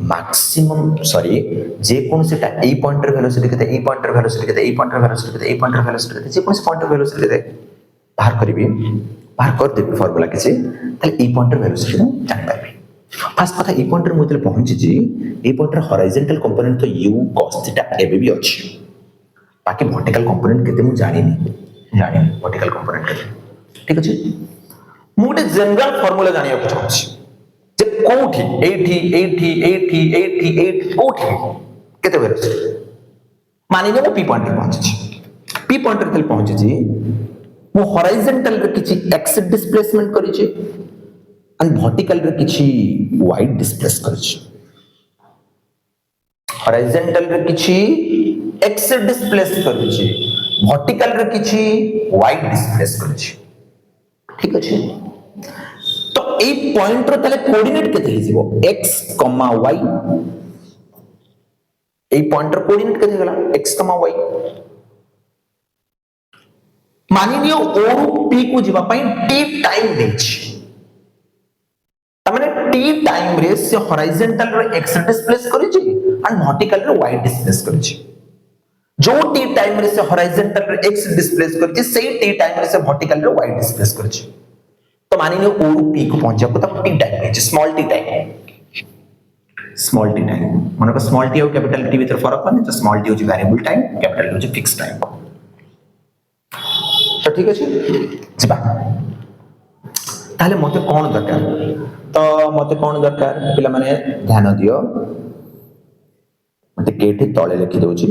मैक्सिमम सॉरी जे कोनसी ए पॉइंट रे वेलोसिटी केते, ए पॉइंट रे वेलोसिटी केते, ए पॉइंट रे वेलोसिटी केते, ए पॉइंट रे वेलोसिटी केते, जे कोनसी पॉइंट रे वेलोसिटी केते बाहर करबी, बाहर कर देबी फार्मूला किछि, ताले ए पॉइंट रे वेलोसिटी जानि पारबी. फास्ट कथा ए पॉइंट रे मुतले पहुंची जी, ए पॉइंट रे हॉरिजॉन्टल कंपोनेंट तो u cos थीटा एबे भी अछि. बाकी वर्टिकल कंपोनेंट केते मु जानि वर्टिकल कंपोनेंट केते, ठीक अछि. मु गोटे जनरल फार्मूला जानिया को चाहछि जे कोठी एठी एठी एठी एठी एठी कोठी केते वेलोसिटी. मानि ने पी पॉइंट रे पहुंची, पी पॉइंट रे पहुंची जी मु हॉरिजॉन्टल रे किछि x डिस्प्लेसमेंट करि छी एंड वर्टिकल रे किछि y डिस्प्लेस करि छी. हॉरिजॉन्टल रे किछि x डिस्प्लेस करि छी, वर्टिकल रे किछि y डिस्प्लेस करि छी, ठीक अछि. तो ए पॉइंट रो तले कोऑर्डिनेट केते हिजिबो x, y. ए पॉइंट रो कोऑर्डिनेट केते गला x, y. मानि लियो o रु p को जिबा पई t टाइम देछि. तमने t टाइम रे से हॉरिजॉन्टल रे x डिस्प्लेस करि छी एंड वर्टिकल रे y डिस्प्लेस करि छी. जो t टाइम रे से हॉरिजॉन्टल रे x डिस्प्लेस करि छी सेही t टाइम रे से वर्टिकल रे y डिस्प्लेस करि छी. तो मानि लो o रु p को पहुंचा को तब t टाइम है, small t time, small t time. माने को स्मॉल t और कैपिटल t भीतर फरक माने तो स्मॉल t होची वेरिएबल टाइम, कैपिटल t होची फिक्स टाइम. तो ठीक अछि जिबा. ताले मते कोन दरकार, तो मते कोन दरकार पिला माने ध्यान दियो. मते केठी तळे लिखि दोची,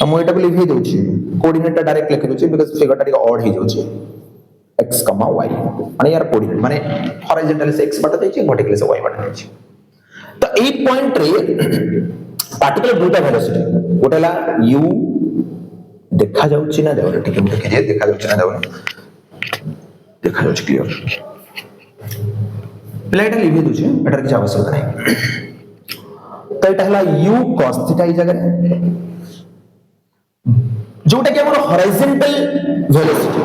तो मु एटा को लिखि दोची, कोऑर्डिनेट डायरेक्ट लिखि दोची बिकॉज़ फिगर टा ऑड ही जाउची. x, y माने यार कोऑर्डिनेट माने हॉरिजॉन्टल से x बाटा देछि, वर्टिकल से y बाटा देछि. तो ए पॉइंट रे पार्टिकुलर दुटा वेलोसिटी गोटेला u देखा जाउची ना देउ, ठीक है देखिए देखा जाउची ना देउ, देखा जाउची क्लियर. प्लेट लिखि दोछि, एटार की आवश्यकता नै. तो एटा हला u cos थीटा ई जगह जोटा कि हमर हॉरिजॉन्टल वेलोसिटी.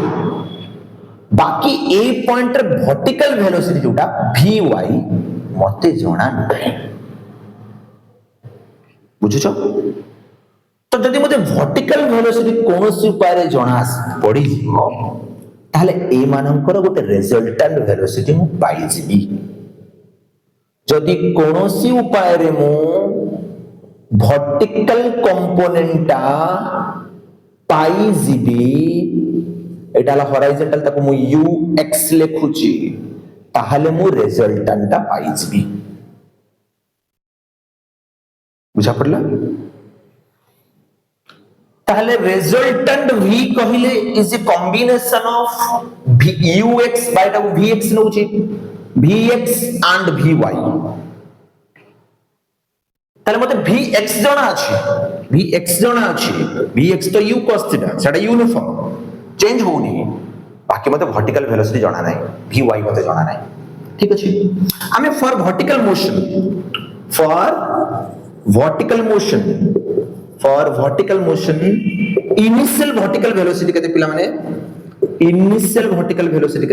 बाकी ए पॉइंट रे वर्टिकल वेलोसिटी जोटा vy मते जणा नै. बुझुछ. तो जदि मते वर्टिकल वेलोसिटी कोनोसी उपाय रे जणा पड़ी जिवो ताले ए मानकर गोटे रिजल्टेंट वेलोसिटी मु पाई जिबी. जदि कोनोसी उपाय रे मु वर्टिकल कंपोनेंटा पाई जिबी, एटा ला हॉरिजॉन्टल ताको मु ux लेखुची, ताहाले मु रिजल्टेंटा पाई जिबी. बुझा पड़ला. ताहले रिजल्टेंट v कहिले is a combination of ux by vx नउची vx एंड vy ताले मते vx जणा अछि vx जणा अछि vx तो u cos थीटा सेटा यूनिफॉर्म चेंज होनी बाकी मते वर्टिकल वेलोसिटी जणा नै vy मते जणा नै ठीक अछि आमे for vertical motion initial vertical velocity केते पिला माने इनिशियल वर्टिकल वेलोसिटी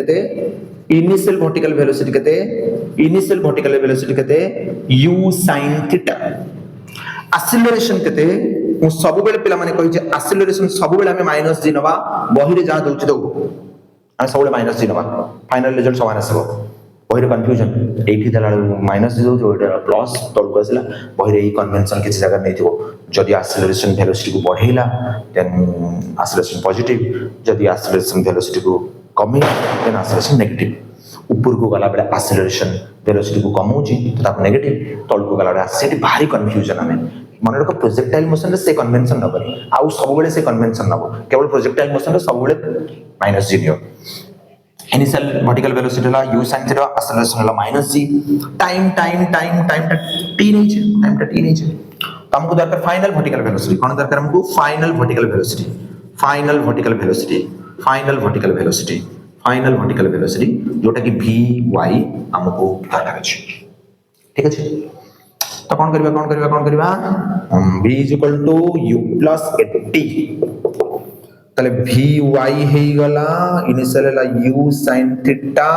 केते u sin थीटा एक्सीलरेशन केते मु सब बेले पिला माने कहि जे एक्सीलरेशन सब बेले हमें माइनस g नबा बही रे जा दोछि दो हम सब बेले माइनस g नबा फाइनल रिजल्ट समान आसबो बही रे कंफ्यूजन एठी दला माइनस g दोछि ओटा प्लस तळको आसला बही रे ई कन्वेंशन किछि जगह नै थिबो जदि एक्सीलरेशन वेलोसिटी को बढ़ेला देन एक्सीलरेशन पॉजिटिव जदि एक्सीलरेशन वेलोसिटी को कमी देन एक्सीलरेशन नेगेटिव ऊपर को गला बेला एक्सीलरेशन वेलोसिटी को कमौची तो ता नेगेटिव तळ को गला बेला सेठी भारी कंफ्यूजन हमें मन रखो प्रोजेक्टाइल मोशन रे से कन्वेंशन न करी आउ सब बेले से कन्वेंशन नबो केवल प्रोजेक्टाइल मोशन रे सब बेले माइनस g नियो इनिशियल वर्टिकल वेलोसिटी ला u sin थीटा एक्सीलरेशन ला माइनस g टाइम टा t नहीं छे तो हमको दरकार फाइनल वर्टिकल वेलोसिटी कोन दरकार हमको फाइनल वर्टिकल वेलोसिटी जोटा कि vy हमको दरकार अछि ठीक अछि तो कोन करबा v u + t तले vy हे गला इनिशियल ला u sin theta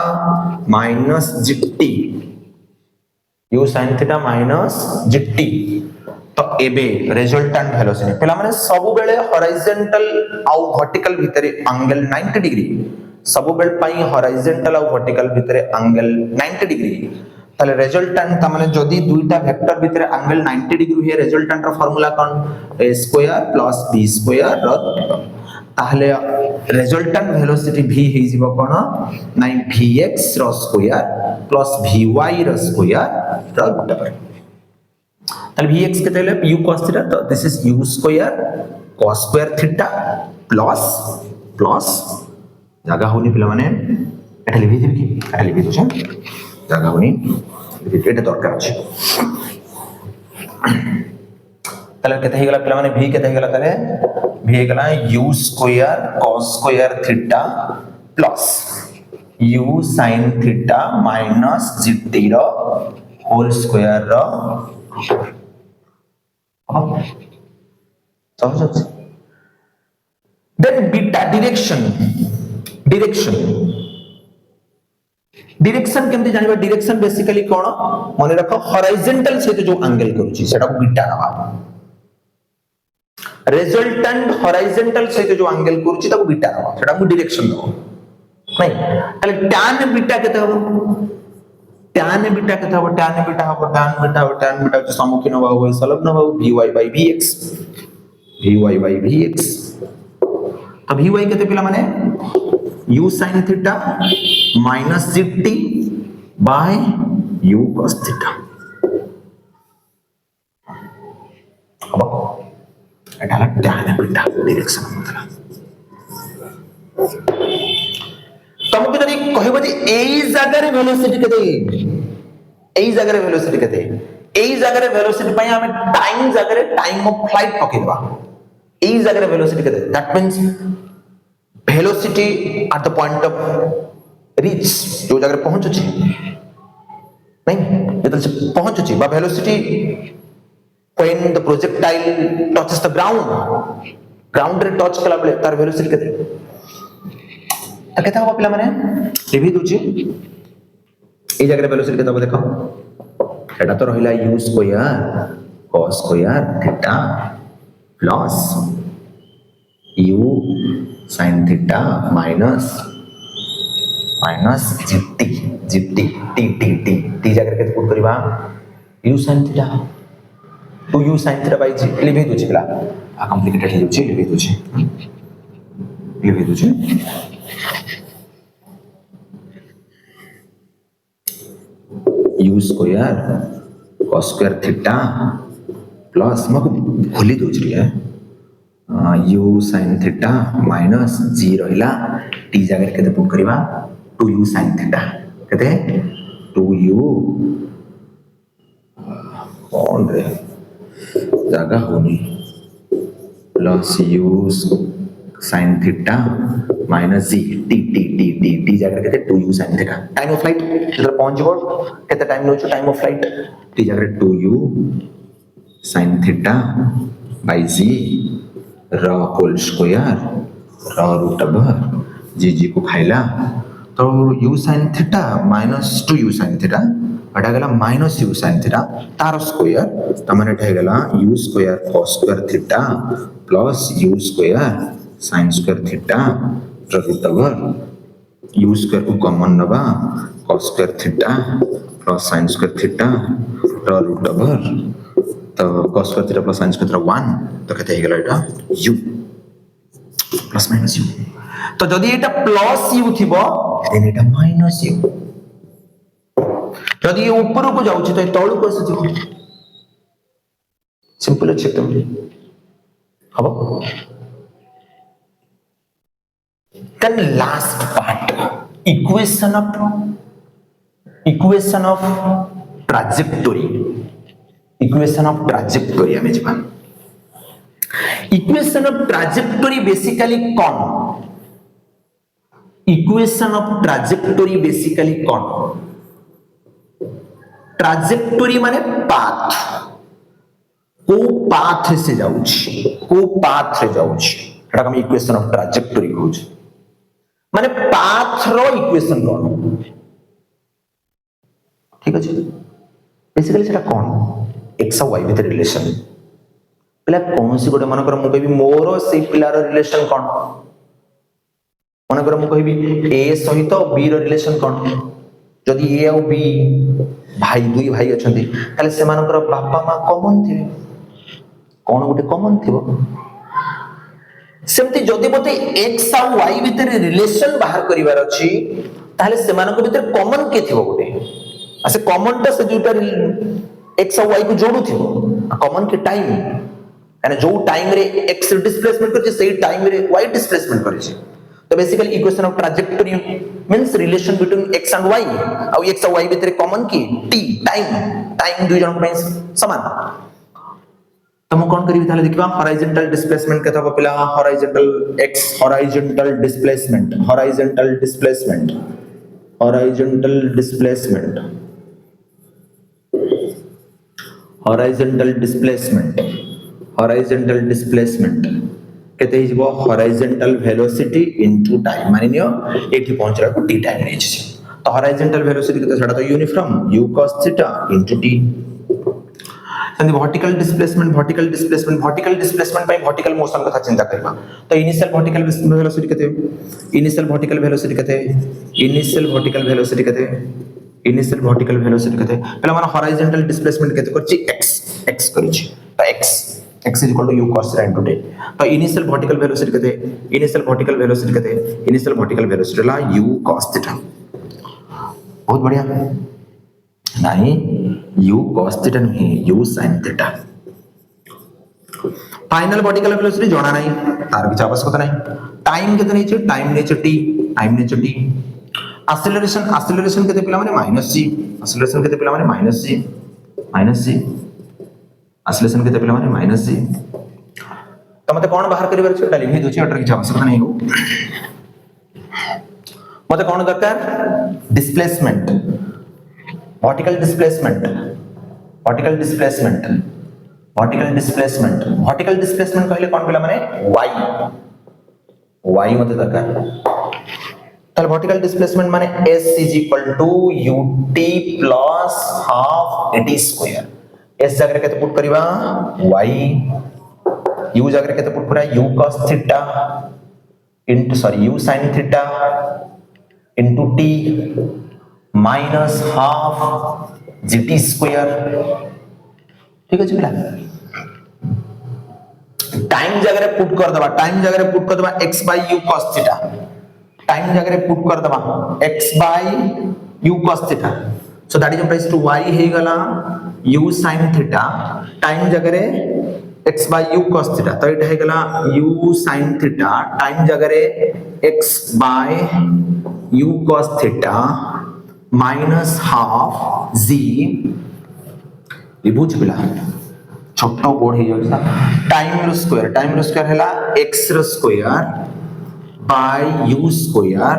minus gt तो एबे रिजल्टेंट वेलोसिटी पहला माने सब बेले हॉरिजॉन्टल आउ वर्टिकल भितरे एंगल 90 डिग्री सब बेल पई हॉरिजॉन्टल आउ वर्टिकल भितरे एंगल 90 डिग्री ताले रिजल्टेंट ता माने जदी दुईटा वेक्टर भितरे एंगल 90 डिग्री हे रिजल्टेंट रो फार्मूला कोन a square plus b square रो ताहले रिजल्टेंट वेलोसिटी v हे जिवो कोन नाइ vx रो स्क्वायर प्लस vy रो स्क्वायर रो बराबर ताले vx केते ले u cos थीटा तो this is u square cos square theta plus जागा होनी पिला माने एटा लिखि दिबि कि एटा लिखि दोछ जागा होनी एटा दरकार अछि ताले केते हे गला पिला माने v केते हे गला ताले v हे गला u square cos square theta plus u sin theta minus gt रो होल स्क्वायर रो समझ देन बीटा डायरेक्शन केमति जानिबा डायरेक्शन बेसिकली कोन माने रखो हॉरिजॉन्टल से जो एंगल करूची सेटा को बीटा नबा रिजल्टेंट हॉरिजॉन्टल से जो एंगल करूची ताको बीटा नबा सेटा को डायरेक्शन दो नहीं ताले tan बीटा केते हो tan बीटा सम्मुखीन हो संलग्न हो vy by vx तो vy केते पिला माने u sin theta minus gt by u cos theta अब एटा tan बीटा डायरेक्शन मतलब तुमको जदी कहबो जे एई जगह रे वेलोसिटी पई हमें टाइम ऑफ फ्लाइट पकेबा एई जगह रे वेलोसिटी केते that means velocity at the point of reach जो जगह पहुंच छी नहीं जतल से पहुंच छी बा velocity when the projectile touches the ground रे टच कला बेले तार वेलोसिटी केते केता हो पिला माने टीवी दोची ए जगह वेलोसिटी केता देखो एटा तो रहिला u square cos square theta plus u sin theta minus gt t जगह केते पुट करबा u sin थीटा तो u sin theta by g लिखि दोची पिला आ कॉम्प्लिकेटेड हे दोची लिखि दोची u square cos square theta plus मको भूली दोछ रे u sin theta minus g रहिला t जगह केते पुट करबा 2u sin theta केते 2u कौन रे जगह होनी plus u sin theta minus g t जगह केते 2u sin theta time of flight इधर पहुंच गो केते टाइम नो टाइम ऑफ फ्लाइट t जगह 2u sin theta by g र होल स्क्वायर र रूट ओवर जी को खाइला तो u sin theta minus 2u sin theta अटा गला माइनस u sin थीटा तार स्क्वायर त माने एटा गला u square cos square theta plus u square sin square theta र रूट ओवर u स्क्वायर को कॉमन नबा cos square theta plus sin square theta र रूट ओवर तो cos square theta plus sin square theta 1 तो कहते हेगला एटा u plus minus u तो जदि एटा plus u थिबो देन एटा माइनस u जदि ये ऊपर को जाउछि तो तळु को आसी सिंपल अछि एकदम हबो then last part equation of trajectory हमें जबान इक्वेशन ऑफ ट्राजेक्टोरी बेसिकली कौन ट्राजेक्टोरी माने पाथ को पाथ से जाउछि एटा हम इक्वेशन ऑफ ट्राजेक्टोरी कहउछि माने पाथ रो इक्वेशन कौन ठीक अछि बेसिकली सेटा कौन x और y विथ रिलेशन पिला कौन सी गोटे मन कर मु कहबी मोर से पिलार रिलेशन कौन मन कर मु कहबी a सहित b रो रिलेशन कौन जदि a और b भाई दुई भाई अछंती ताले से मानकर बापा मां कॉमन थिबे कौन गोटे कॉमन थिबो सेमति जदि बोते x और y भीतर रिलेशन बाहर करिवार अछि ताले से मानक भीतर कॉमन के थिबो गोटे आसे कॉमन टा से दुटा x और y को जोडु थिबो कॉमन के टाइम यानी जो टाइम रे x डिस्प्लेसमेंट करछि सेही टाइम रे y डिस्प्लेसमेंट करछि तो basically equation of trajectory means relation between x and y और x और y भीतर कॉमन की t टाइम दुई जन में समान तो हम कोन करिवि ताले देखबा हॉरिजॉन्टल डिस्प्लेसमेंट केता पिला हॉरिजॉन्टल डिस्प्लेसमेंट केते हिजबो हॉरिजॉन्टल वेलोसिटी इनटू टाइम माने नियो एठी पहुंचला को t टाइम रे छै तो हॉरिजॉन्टल वेलोसिटी केते सेटा तो uniform u cos theta into t संदि vertical displacement by vertical motion कथा चिंता करबा तो इनिशियल वर्टिकल वेलोसिटी केते इनिशियल वर्टिकल वेलोसिटी केते पहला माने हॉरिजॉन्टल डिस्प्लेसमेंट केते करछि x करछि तो x is equal to u cos theta into t तो इनिशियल वर्टिकल वेलोसिटी ला u cos theta बहुत बढ़िया नहीं u cos theta नहीं u sin theta final vertical velocity जाना नहीं तार की आवश्यकता नहीं टाइम कितने छै टाइम ने छै t एक्सेलरेशन केते पिला माने माइनस g एक्सेलरेशन केते पिला माने माइनस g तो मते कोन बाहर करिवर छै लिखि दोछि अटर की आवश्यकता नहीं हो मते कोन दरकार डिस्प्लेसमेंट वर्टिकल डिस्प्लेसमेंट कहले कोन पिला माने y मते दरकार ताले वर्टिकल डिस्प्लेसमेंट माने s is equal to ut plus half at square s जगह केते पुट करबा y u जगह केते पुट करा u cos theta u sin theta into t minus half gt square ठीक है पिला टाइम जगह पुट कर दबा x by u cos theta time जगह पुट कर दबा x by u cos theta so that is implies to y हे गला u sin theta टाइम जगह x by u cos theta तो এটা हेगला u sin theta टाइम जगह रे x by u cos theta minus half z बुझ गला छोटा board है योजना टाइम रो स्क्वायर हैला x रो square by u square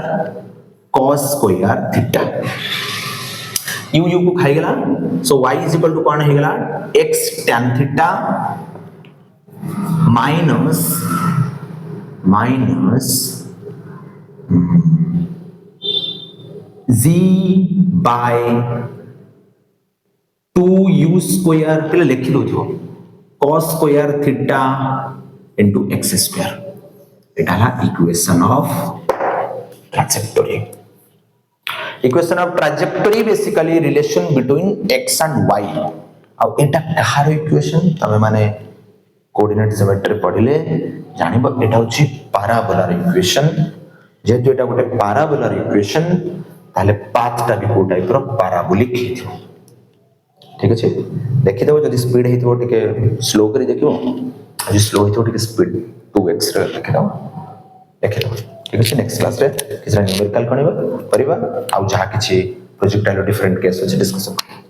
cos square theta u को खाई गला so y is equal to कौन है गला x tan theta minus z by 2u square पे लिख लो जो cos square theta into x square it आला equation of trajectory basically relation between x and y अब एटा कहार इक्वेशन तमे माने कोऑर्डिनेट ज्योमेट्री पढिले जानिबो एटा होची पैराबोलार इक्वेशन जेतु एटा गोटे पैराबोलार इक्वेशन ताले पाथटा भी को टाइप रो पैराबोलिक हिथियो ठीक अछि देखि देबो जदि स्पीड हेतिबो टिके स्लो करी देखिबो जदि स्लो हेतिबो टिके स्पीड 2x रे देखि देबो ठीक अछि नेक्स्ट क्लास रे किछरा न्यूमेरिकल करिबा आ जहा किछि प्रोजेक्टाइल डिफरेंट केस अछि डिस्कशन